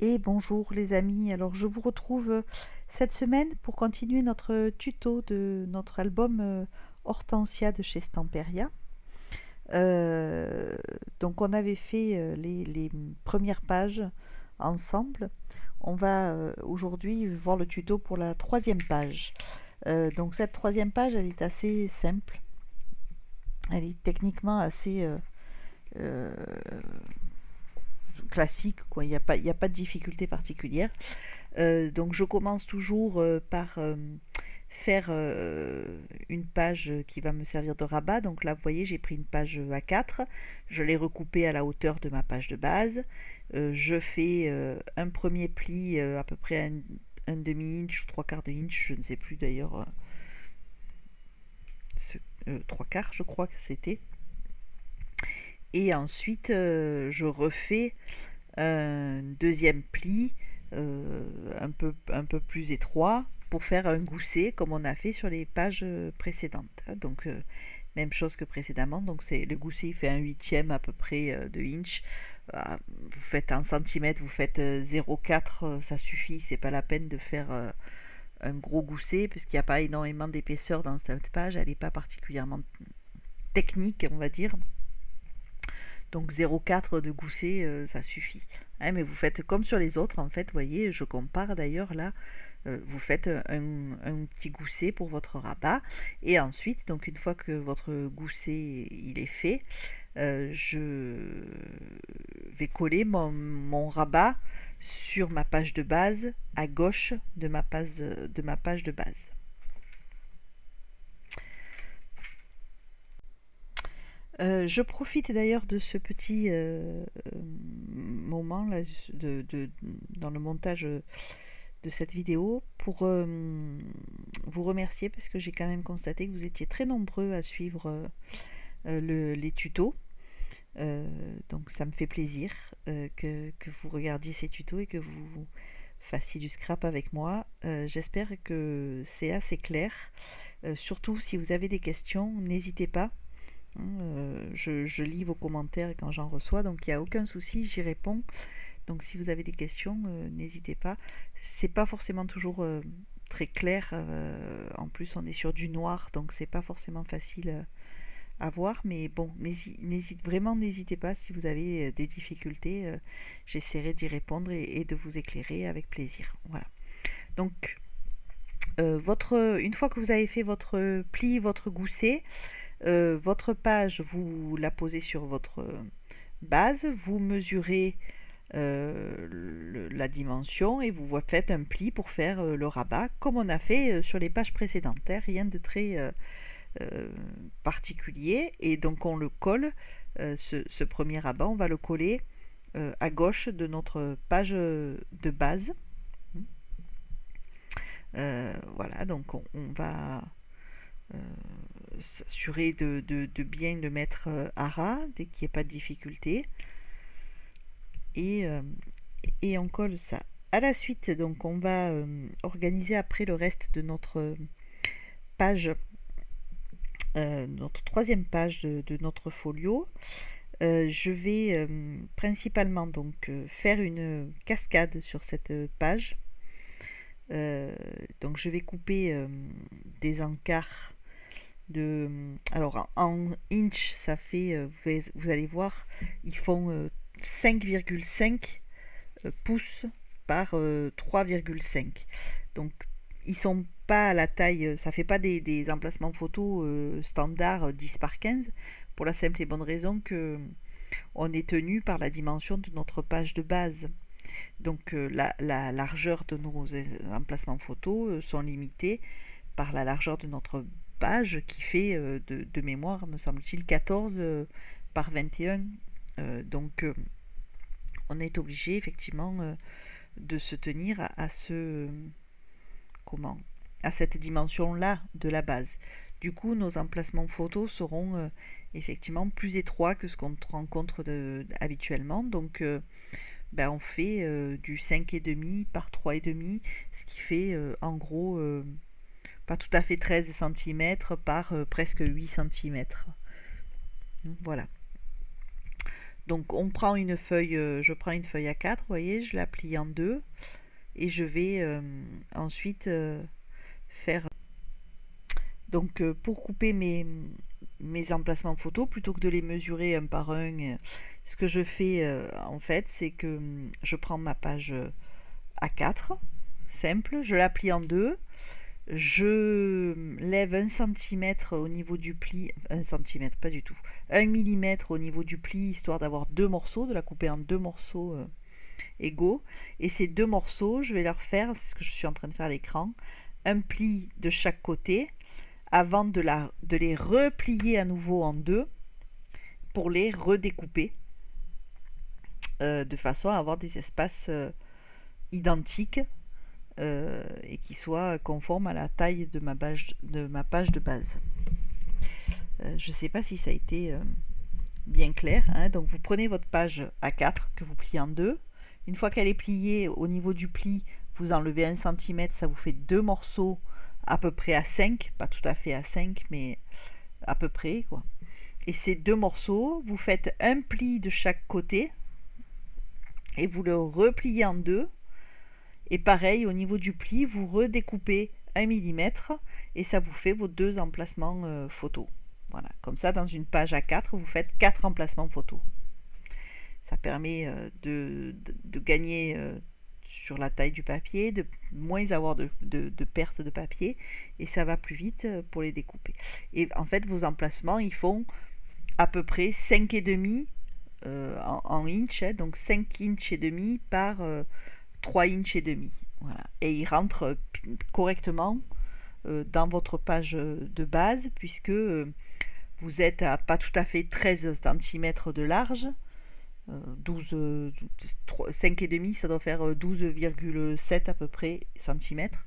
Et bonjour les amis, alors je vous retrouve cette semaine pour continuer notre tuto de notre album Hortensia de chez Stamperia. Euh, donc on avait fait les premières pages ensemble. On va aujourd'hui voir le tuto pour la troisième page. Donc cette troisième page, elle est assez simple. Elle est techniquement assez euh, classique, quoi. Il y a pas de difficulté particulière. Donc je commence toujours par faire une page qui va me servir de rabat. Donc là, vous voyez, j'ai pris une page A4, je l'ai recoupée à la hauteur de ma page de base. Je fais un premier pli à peu près un demi-inch ou trois quarts de inch, je ne sais plus d'ailleurs, trois quarts je crois que c'était. Et ensuite, je refais un deuxième pli un peu plus étroit pour faire un gousset comme on a fait sur les pages précédentes. Donc même chose que précédemment, donc c'est le gousset il fait un huitième à peu près de inch. Vous faites en centimètres, vous faites 0,4, ça suffit, c'est pas la peine de faire un gros gousset parce qu'il n'y a pas énormément d'épaisseur dans cette page, elle n'est pas particulièrement technique on va dire. Donc 0,4 de gousset, ça suffit. Hein, mais vous faites comme sur les autres, en fait, vous voyez, je compare d'ailleurs là, vous faites un petit gousset pour votre rabat. Et ensuite, donc une fois que votre gousset il est fait, je vais coller mon rabat sur ma page de base, à gauche de ma page de base. Je profite d'ailleurs de ce petit moment là, dans le montage de cette vidéo pour vous remercier parce que j'ai quand même constaté que vous étiez très nombreux à suivre les tutos. Donc ça me fait plaisir que vous regardiez ces tutos et que vous fassiez du scrap avec moi. J'espère que c'est assez clair. Surtout si vous avez des questions, n'hésitez pas. Je lis vos commentaires quand j'en reçois, donc il n'y a aucun souci, j'y réponds. Donc si vous avez des questions, n'hésitez pas. C'est pas forcément toujours très clair. En plus, on est sur du noir, donc c'est pas forcément facile à voir. Mais bon, vraiment, n'hésitez pas si vous avez des difficultés. J'essaierai d'y répondre et de vous éclairer avec plaisir. Voilà. Donc, une fois que vous avez fait votre pli, votre gousset, votre page, vous la posez sur votre base, vous mesurez la dimension et vous faites un pli pour faire le rabat comme on a fait sur les pages précédentes, hein, rien de très euh, particulier. Et donc on le colle, ce premier rabat, on va le coller à gauche de notre page de base. Voilà, donc on va euh, s'assurer de bien le mettre à ras dès qu'il n'y ait pas de difficulté. Et, euh, et on colle ça. À la suite, donc on va organiser après le reste de notre page, notre troisième page de notre folio. Je vais principalement donc faire une cascade sur cette page. Donc je vais couper des encarts alors en inch, ça fait, vous allez voir, ils font 5,5 pouces par 3,5. Donc ils sont pas à la taille, ça fait pas des emplacements photos standard 10 par 15 pour la simple et bonne raison que on est tenu par la dimension de notre page de base. Donc la largeur de nos emplacements photos sont limités par la largeur de notre page qui fait de mémoire, me semble-t-il, 14 par 21. Donc on est obligé effectivement de se tenir à ce comment à cette dimension-là de la base. Du coup, nos emplacements photos seront effectivement plus étroits que ce qu'on rencontre habituellement. Donc, ben, on fait du 5,5 par 3,5, ce qui fait en gros pas tout à fait 13 cm par presque 8 cm. Voilà. Donc on prend une feuille, je prends une feuille A4, vous voyez, je la plie en deux et je vais ensuite faire. Donc pour couper mes emplacements photos, plutôt que de les mesurer un par un, ce que je fais en fait, c'est que je prends ma page A4, simple, je la plie en deux, je lève 1 cm au niveau du pli, 1 cm, pas du tout, 1 mm au niveau du pli, histoire d'avoir deux morceaux, de la couper en deux morceaux égaux. Et ces deux morceaux, je vais leur faire, c'est ce que je suis en train de faire à l'écran, un pli de chaque côté, avant de les replier à nouveau en deux, pour les redécouper, de façon à avoir des espaces identiques et qui soient conformes à la taille de ma page de base. Je ne sais pas si ça a été bien clair, hein. Donc vous prenez votre page A4 que vous pliez en deux. Une fois qu'elle est pliée, au niveau du pli, vous enlevez 1 cm, ça vous fait deux morceaux à peu près à 5, pas tout à fait à 5, mais à peu près, quoi. Et ces deux morceaux, vous faites un pli de chaque côté et vous le repliez en deux. Et pareil, au niveau du pli, vous redécoupez 1 mm et ça vous fait vos deux emplacements photos. Voilà, comme ça, dans une page A4, vous faites 4 emplacements photos. Ça permet de gagner sur la taille du papier, de moins avoir de perte de papier, et ça va plus vite pour les découper. Et en fait, vos emplacements, ils font à peu près 5,5 en inch, hein, donc 5 inch et demi par 3 inch et demi. Voilà. Et ils rentrent correctement dans votre page de base, puisque vous êtes à pas tout à fait 13 cm de large, 5,5, ça doit faire 12,7 à peu près centimètres.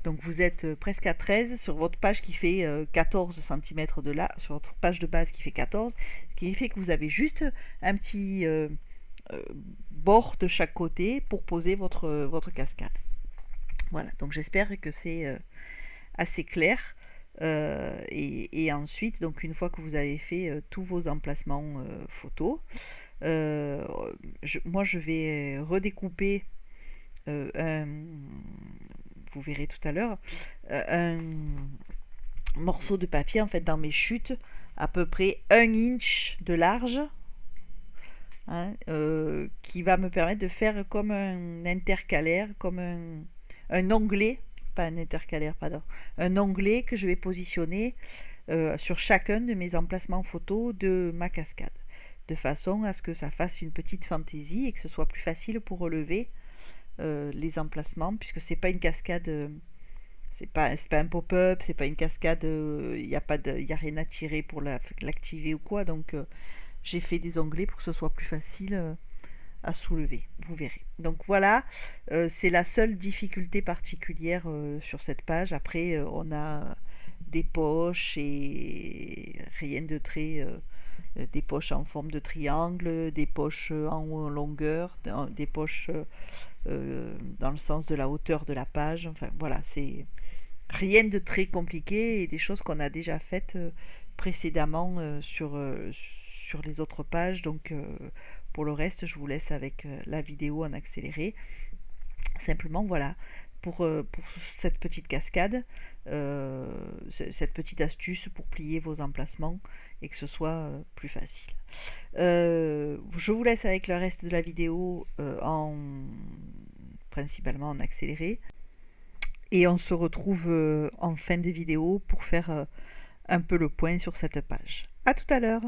Donc vous êtes presque à 13 sur votre page qui fait 14 cm de large, sur votre page de base qui fait 14, ce qui fait que vous avez juste un petit bord de chaque côté pour poser votre cascade. Voilà, donc j'espère que c'est assez clair. Et ensuite, donc une fois que vous avez fait tous vos emplacements photos, euh, moi je vais redécouper un, vous verrez tout à l'heure, un morceau de papier en fait dans mes chutes à peu près 1 inch de large, hein, qui va me permettre de faire comme un intercalaire, comme un onglet, pas un intercalaire, pardon, un onglet que je vais positionner sur chacun de mes emplacements photos de ma cascade, de façon à ce que ça fasse une petite fantaisie et que ce soit plus facile pour relever les emplacements, puisque c'est pas une cascade, c'est pas un pop-up, c'est pas une cascade, il n'y a, y a rien à tirer pour l'activer ou quoi, donc j'ai fait des onglets pour que ce soit plus facile à soulever, vous verrez. Donc voilà, c'est la seule difficulté particulière sur cette page. Après, on a des poches et rien de très... des poches en forme de triangle, des poches en longueur, des poches dans le sens de la hauteur de la page. Enfin voilà, c'est rien de très compliqué et des choses qu'on a déjà faites précédemment sur les autres pages. Donc pour le reste, je vous laisse avec la vidéo en accéléré. Simplement, voilà, pour cette petite cascade, cette petite astuce pour plier vos emplacements et que ce soit plus facile. Je vous laisse avec le reste de la vidéo principalement en accéléré. Et on se retrouve en fin de vidéo pour faire un peu le point sur cette page. A tout à l'heure!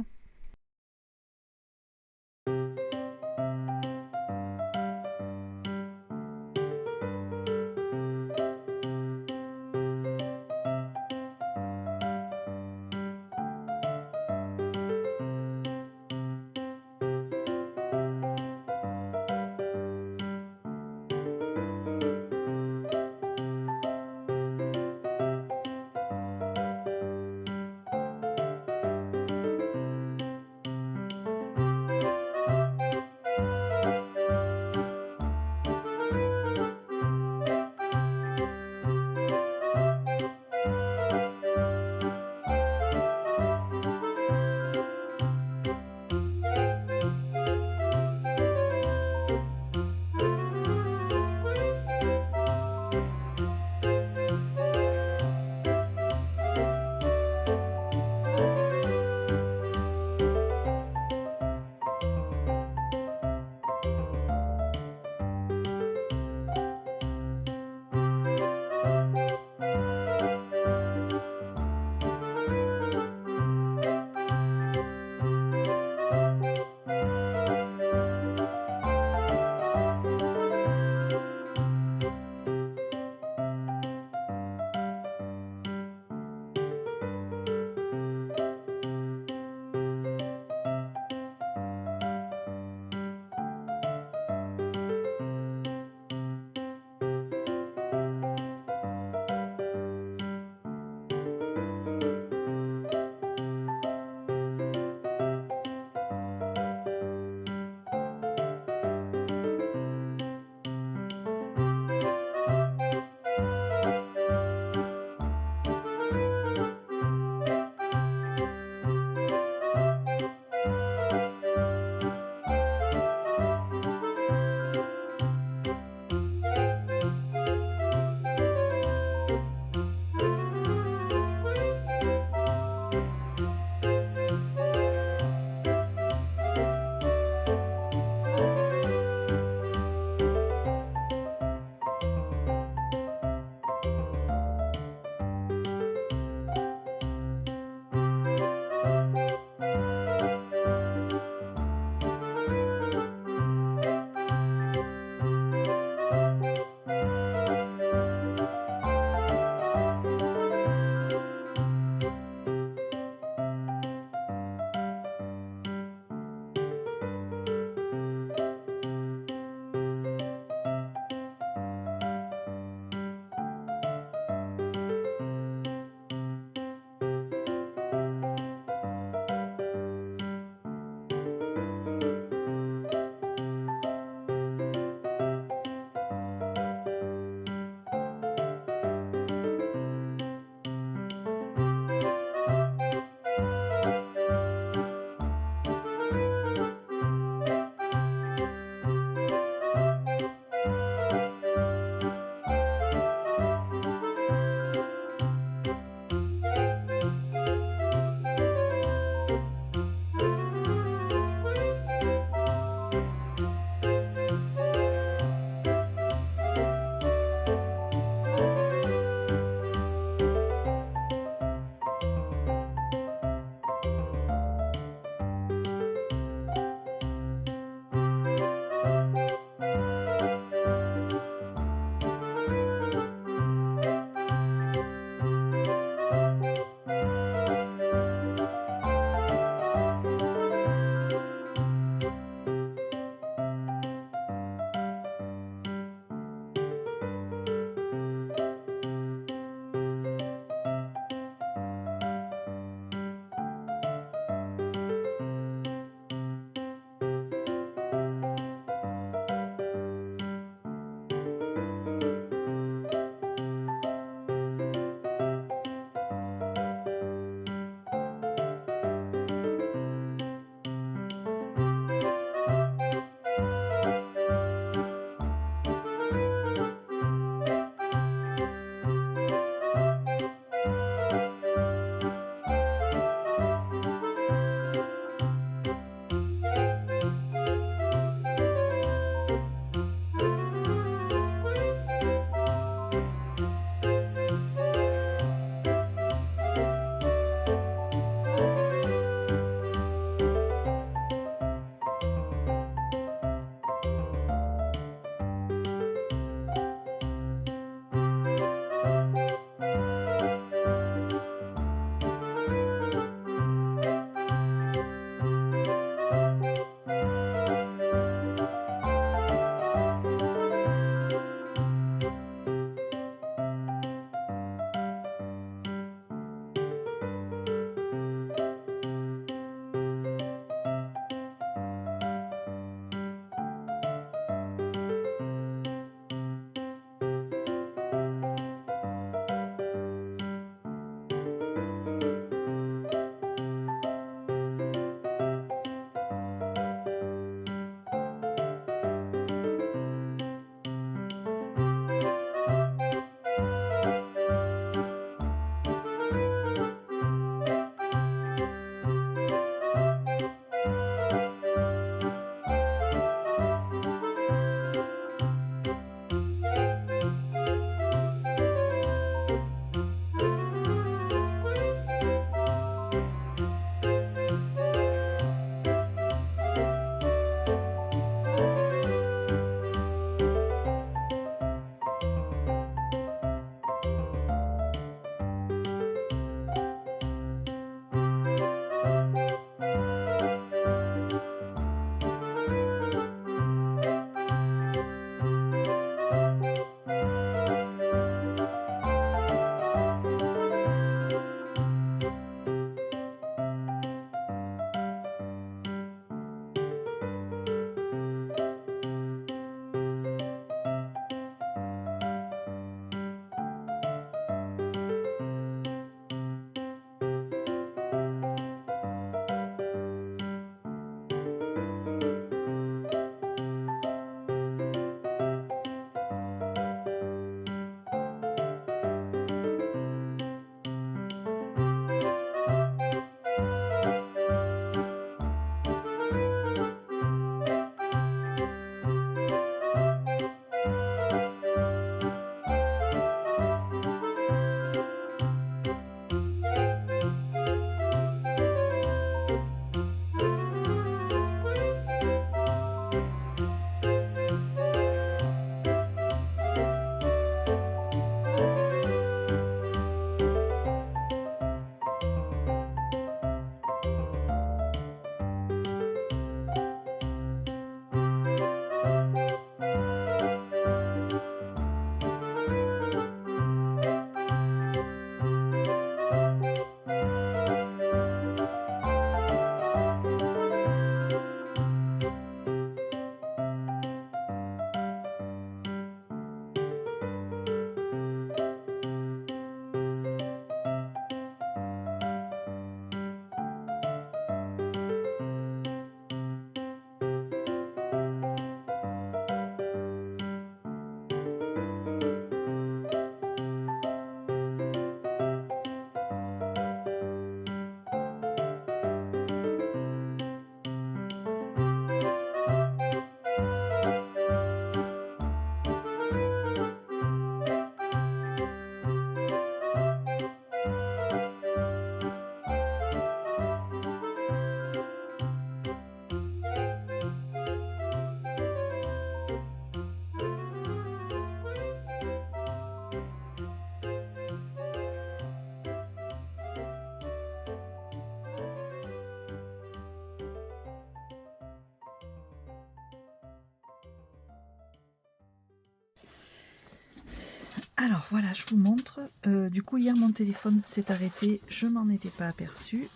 Alors voilà, je vous montre. Du coup, hier, mon téléphone s'est arrêté. Je m'en étais pas aperçue.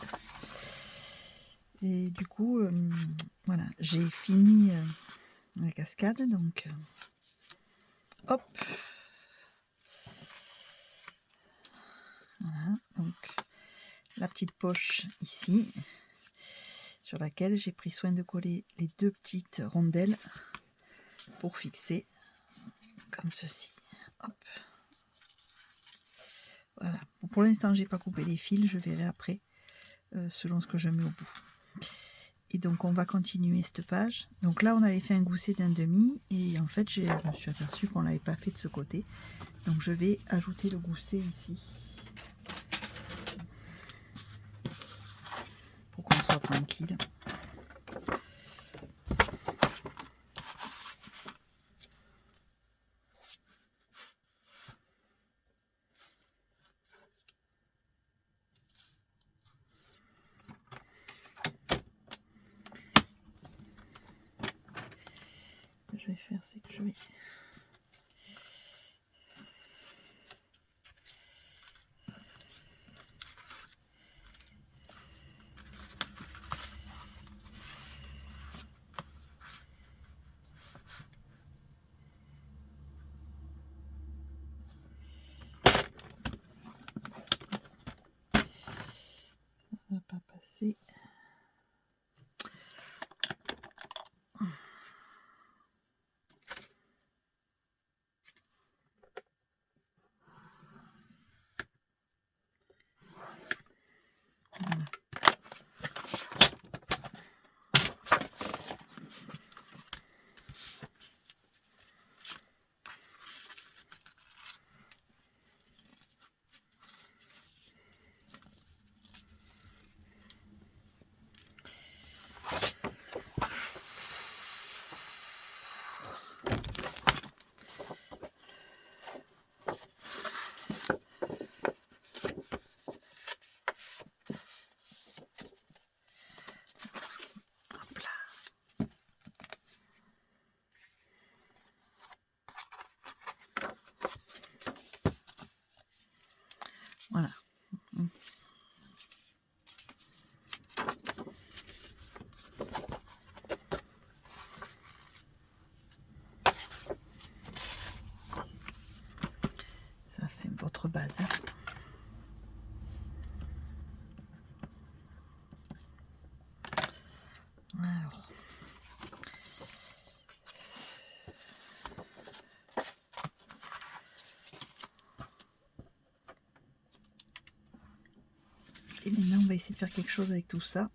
Et du coup, voilà, j'ai fini la cascade. Donc, hop. Voilà, donc la petite poche ici, sur laquelle j'ai pris soin de coller les deux petites rondelles pour fixer, comme ceci. Hop. Voilà. Bon, pour l'instant, j'ai pas coupé les fils, je verrai après, selon ce que je mets au bout. Et donc, on va continuer cette page. Donc là, on avait fait un gousset d'un demi, et en fait, je me suis aperçue qu'on l'avait pas fait de ce côté. Donc, je vais ajouter le gousset ici, pour qu'on soit tranquille. Ce que je vais faire, c'est que je vais... Ça va pas passer. Voilà. Hop là. Voilà. Ça, c'est votre base. Alors. Et maintenant, on va essayer de faire quelque chose avec tout ça.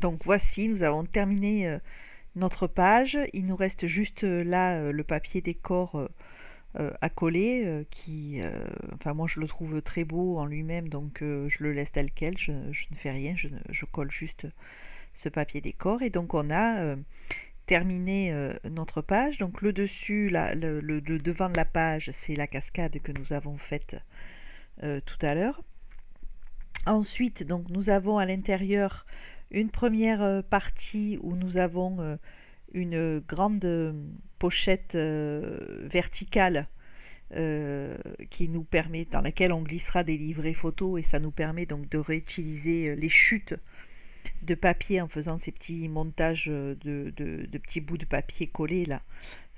Donc voici, nous avons terminé notre page. Il nous reste juste là le papier décor à coller enfin moi je le trouve très beau en lui-même, donc je le laisse tel quel, je ne fais rien, je colle juste ce papier décor. Et donc on a terminé notre page. Donc le dessus, le devant de la page, c'est la cascade que nous avons faite tout à l'heure. Ensuite, donc nous avons à l'intérieur une première partie où nous avons une grande pochette verticale qui nous permet, dans laquelle on glissera des livrets photos, et ça nous permet donc de réutiliser les chutes de papier en faisant ces petits montages de petits bouts de papier collés là.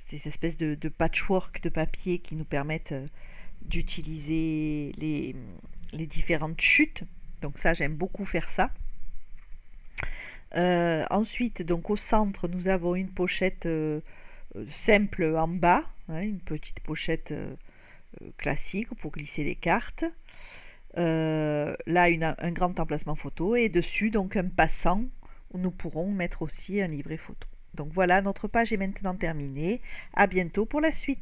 Ces espèces de patchwork de papier qui nous permettent d'utiliser les différentes chutes. Donc ça, j'aime beaucoup faire ça. Ensuite, donc au centre, nous avons une pochette simple en bas, hein, une petite pochette classique pour glisser des cartes. Là, un grand emplacement photo, et dessus, donc un passant où nous pourrons mettre aussi un livret photo. Donc voilà, notre page est maintenant terminée. À bientôt pour la suite.